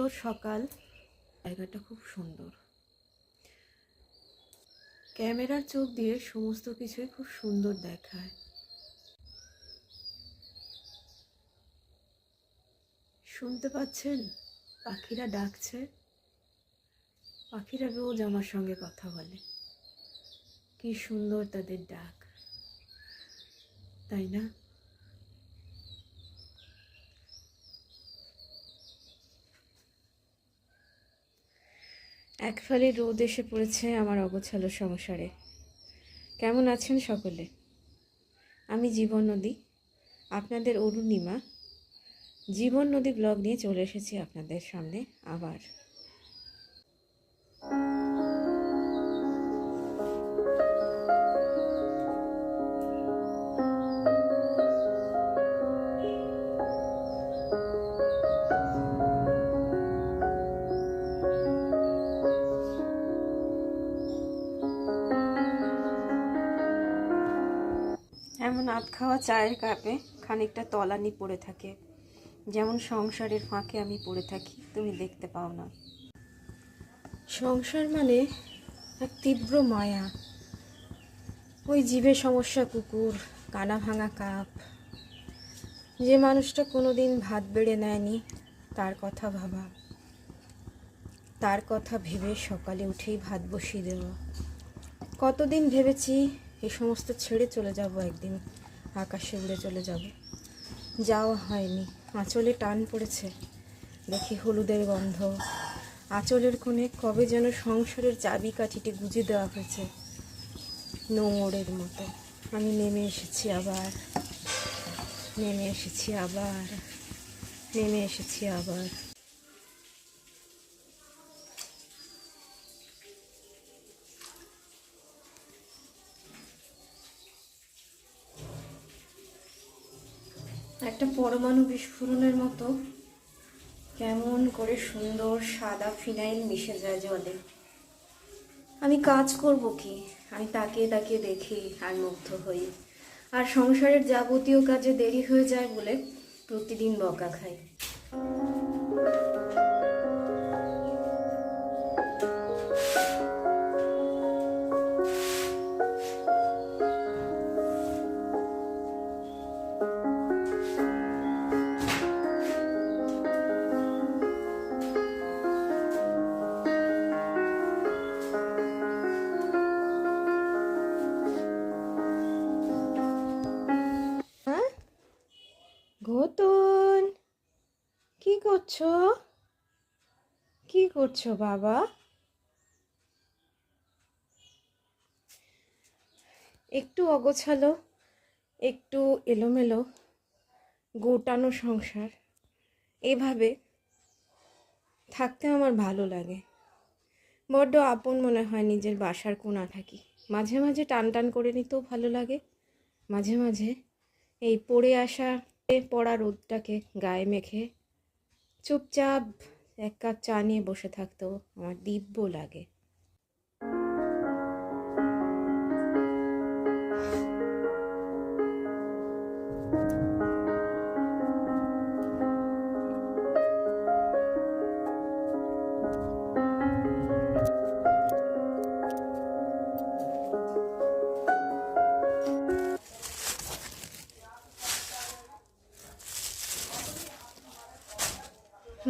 সুন্দর সকাল, জায়গাটা খুব সুন্দর। ক্যামেরার চোখ দিয়ে সমস্ত কিছুই খুব সুন্দর দেখায়। শুনতে পাচ্ছেন পাখিরা ডাকছে? পাখিরা রোজ আমার সঙ্গে কথা বলে, কি সুন্দর তাদের ডাক, তাই না? এক ফালি রোদ এসে পড়েছে আমার অগোছালো সংসারে। কেমন আছেন সকলে? আমি জীবন নদী, আপনাদের অরুণিমা জীবন নদী ব্লগ নিয়ে চলে এসেছি আপনাদের সামনে আবার। এমন আধ খাওয়া চায়ের কাপে খানিকটা তলানি পড়ে থাকে, যেমন সংসারের ফাঁকে আমি পড়ে থাকি, তুমি দেখতে পাও না। সংসার মানে এক তীব্র মায়া, ওই জীবে সমস্যা কুকুর, কানা ভাঙা কাপ। যে মানুষটা কোনোদিন ভাত বেড়ে নেয়নি তার কথা ভাবা, তার কথা ভেবে সকালে উঠেই ভাত বসিয়ে দেওয়া। কতদিন ভেবেছি এই সমস্ত ছেড়ে চলে যাব, একদিন আকাশে উড়ে চলে যাব, যাওয়া হয়নি। আঁচলে টান পড়েছে, দেখি হলুদের গন্ধ, আঁচলের কোণে কবে যেন সংসারের চাবিকাঠিটি গুঁজে দেওয়া হয়েছে নোংরের মতো। আমি নেমে এসেছি আবার, নেমে এসেছি আবার, নেমে এসেছি আবার। একটা পরমাণু বিস্ফোরণের মতো কেমন করে সুন্দর সাদা ফিনাইল মিশে যায় জলে। আমি কাজ করব কি? আমি তাকিয়ে তাকিয়ে দেখি আর মুগ্ধ হই, আর সংসারের যাবতীয় কাজে দেরি হয়ে যায় বলে প্রতিদিন বকা খাই। ঘটন, কি করছো? কি করছো বাবা? একটু অগোছালো, একটু এলোমেলো, গোটানো সংসার, এভাবে থাকতে আমার ভালো লাগে। বড্ড আপন মনে হয় নিজের বাসার কোণা থাকি। মাঝে মাঝে টান টান করে নিতেও ভালো লাগে, মাঝে মাঝে এই পড়ে আসা পড়া রোদটাকে গায়ে মেখে চুপচাপ এক কাপ চা নিয়ে বসে থাকতেও আমার দিব্য লাগে।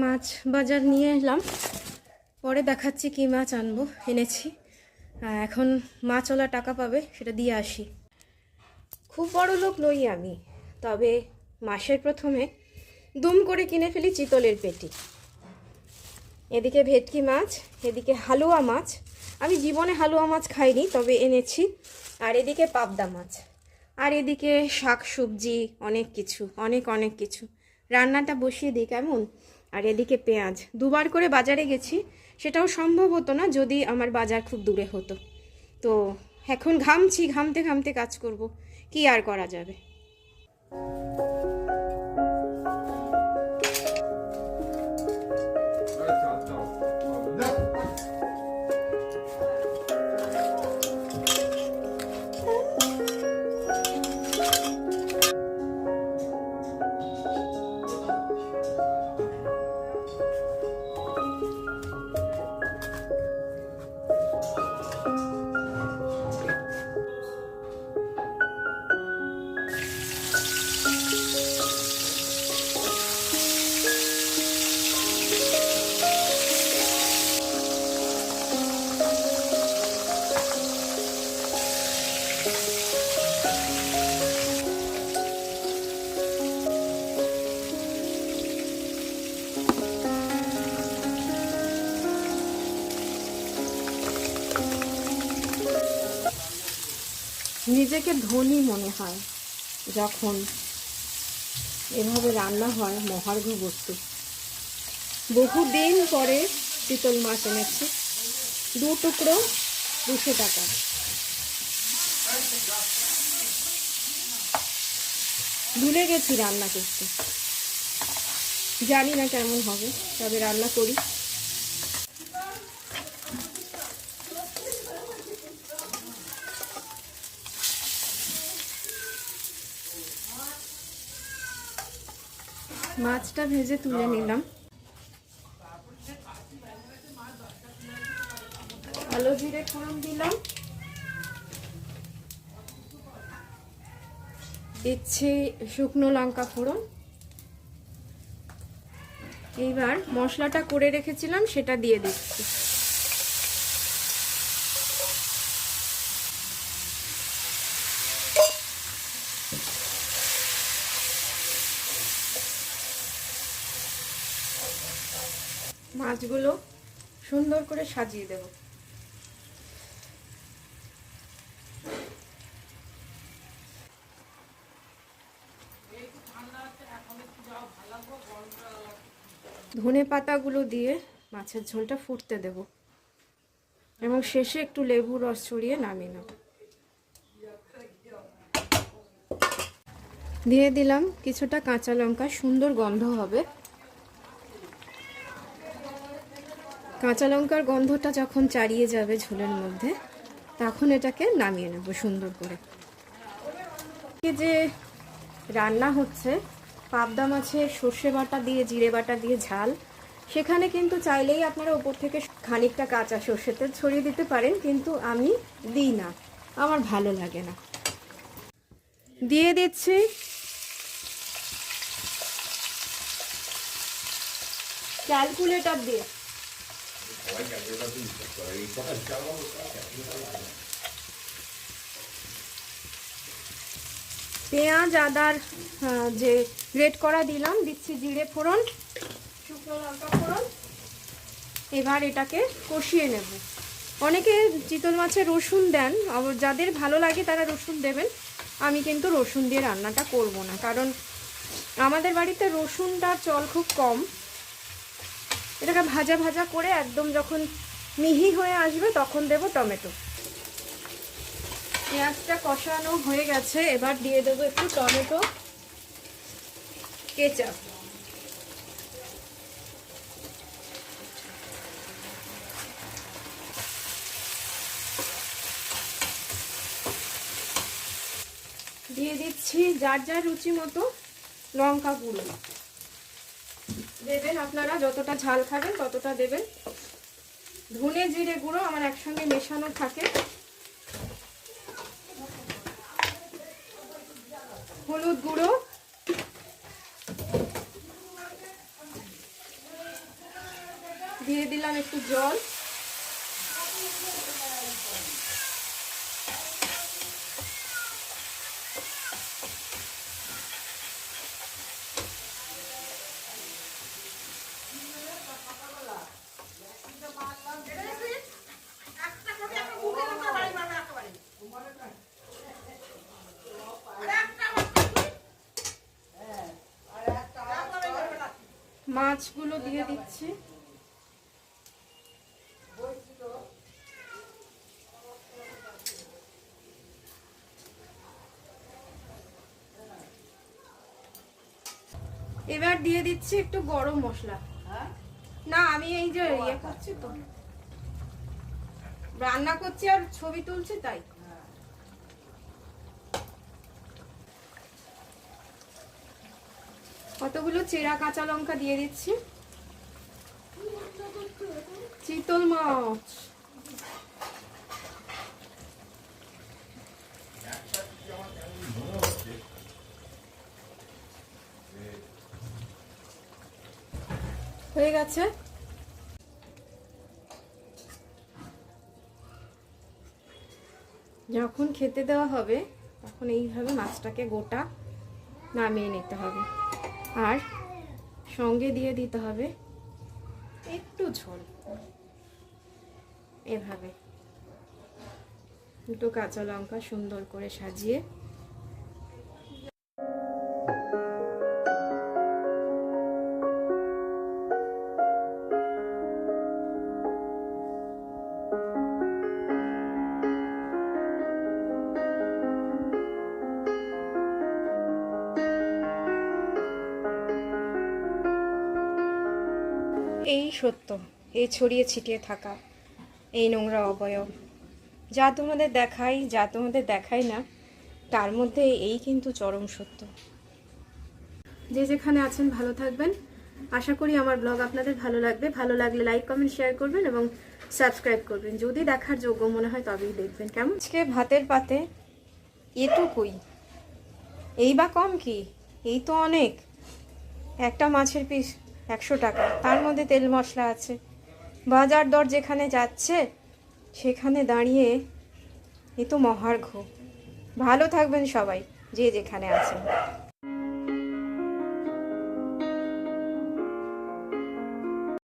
মাছ বাজার নিয়ে এলাম, পরে দেখাচ্ছি কি মাছ এনেছি। এখন মাছওয়ালা টাকা পাবে, সেটা দিয়ে আসি। খুব বড় লোক নই আমি, তবে মাসের প্রথমে দুম করে কিনে ফেলি চিতলের পেটি। এদিকে ভেটকি মাছ, এদিকে হালুয়া মাছ। আমি জীবনে হালুয়া মাছ খাইনি, তবে এনেছি। আর এদিকে পাবদা মাছ, আর এদিকে শাক সবজি, অনেক কিছু, অনেক অনেক কিছু। রান্নাটা বসিয়ে দিই কেমন? আর এদিকে পেঁয়াজ। দুবার করে বাজারে গেছি, সেটাও সম্ভব হতো না যদি আমার বাজার খুব দূরে হতো। তো এখন ঘামছি, ঘামতে ঘামতে কাজ করব, কি আর করা যাবে। নিজেকে ধনী মনে হয় যখন এভাবে রান্না হয়। মহার্ঘ বস্তু। বহুদিন পরে চিতল মাছ এনেছি, 2 টুকরো 200 টাকা। ভুলে গেছি রান্না করতে, জানি না কেমন হবে, তবে রান্না করি। মাছটা ভেজে তুলে নিলাম। কালো জিরে ফোড়ন দিলাম, দিচ্ছি শুকনো লঙ্কা ফোড়ন। এইবার মশলাটা করে রেখেছিলাম সেটা দিয়ে দিচ্ছি। মাছগুলো সুন্দর করে সাজিয়ে দেব। ধনে পাতাগুলো দিয়ে মাছের ঝোলটা ফুটতে দেব এবং শেষে একটু লেবু রস ছড়িয়ে নামিয়ে নেব। দিয়ে দিলাম কিছুটা কাঁচা লঙ্কা, সুন্দর গন্ধ হবে। কাঁচা লঙ্কার গন্ধটা যখন চারিয়ে যাবে ঝোলের মধ্যে, তখন এটাকে নামিয়ে নেব সুন্দর করে। যে রান্না হচ্ছে পাবদা মাছের সর্ষে বাটা দিয়ে, জিরে বাটা দিয়ে ঝাল, সেখানে কিন্তু চাইলেই আপনারা ওপর থেকে খানিকটা কাঁচা সর্ষের তেল ছড়িয়ে দিতে পারেন, কিন্তু আমি দিই না, আমার ভালো লাগে না। দিয়ে দিচ্ছি ক্যালকুলেটর দিয়ে পেঁয়াজ আদার যে গ্রেট করা দিলাম, দিচ্ছি জিরে ফোড়ন, শুকনো লঙ্কা ফোড়ন। এবার এটাকে কষিয়ে নেব। অনেকে চিতল মাছে রসুন দেন, যাদের ভালো লাগে তারা রসুন দেবেন। আমি কিন্তু রসুন দিয়ে রান্নাটা করব না, কারণ আমাদের বাড়িতে রসুনটার চল খুব কম। এটাকে ভাজা ভাজা করে একদম যখন মিহি হয়ে আসবে তখন দেব টমেটো। পেঁয়াজটা কষানো হয়ে গেছে, এবার দিয়ে দেবো একটু টমেটো কেচাপ। দিয়ে দিচ্ছি যার যার রুচি মতো লঙ্কা গুঁড়ো দেবেন, আপনারা যতটা ঝাল খাবেন ততটা দেবেন। ধনে জিরে গুঁড়ো আমার একসঙ্গে মেশানো থাকে। হলুদ গুঁড়ো, দিয়ে দিলাম একটু জল। মাছগুলো দিয়ে দিচ্ছি। এবার দিয়ে দিচ্ছি একটু গরম মশলা। না আমি এই যে ইয়ে করছি তো, রান্না করছি আর ছবি তুলছি, তাই। কতগুলো চেরা কাঁচা লঙ্কা দিয়ে দিচ্ছি। চিতল মাছ হয়ে গেছে। যখন খেতে দেওয়া হবে তখন এইভাবে মাছটাকে গোটা নামিয়ে নিতে হবে, আর সঙ্গে দিয়ে দিতে হবে একটু ঝোল। এভাবে দুটো কাঁচা লঙ্কা সুন্দর করে সাজিয়ে এই সত্য, এই ছড়িয়ে ছিটিয়ে থাকা এই নোংরা অবয়ব, যা তোমাদের দেখাই যা তোমাদের দেখাই না, তার মধ্যে এই কিন্তু চরম সত্য। যে যেখানে আছেন ভালো থাকবেন। আশা করি আমার ব্লগ আপনাদের ভালো লাগবে। ভালো লাগলে লাইক কমেন্ট শেয়ার করবেন এবং সাবস্ক্রাইব করবেন। যদি দেখার যোগ্য মনে হয় তবেই দেখবেন। কেমন? আজকে ভাতের পাতে এটুকুই, এই বা কম কি, এই তো অনেক। একটা মাছের পিস 100 টাকা, তার মধ্যে তেল মশলা আছে। বাজার দর যেখানে যাচ্ছে সেখানে দাঁড়িয়ে এ তো মহার্ঘ। ভালো থাকবেন সবাই, যে যেখানে আছেন।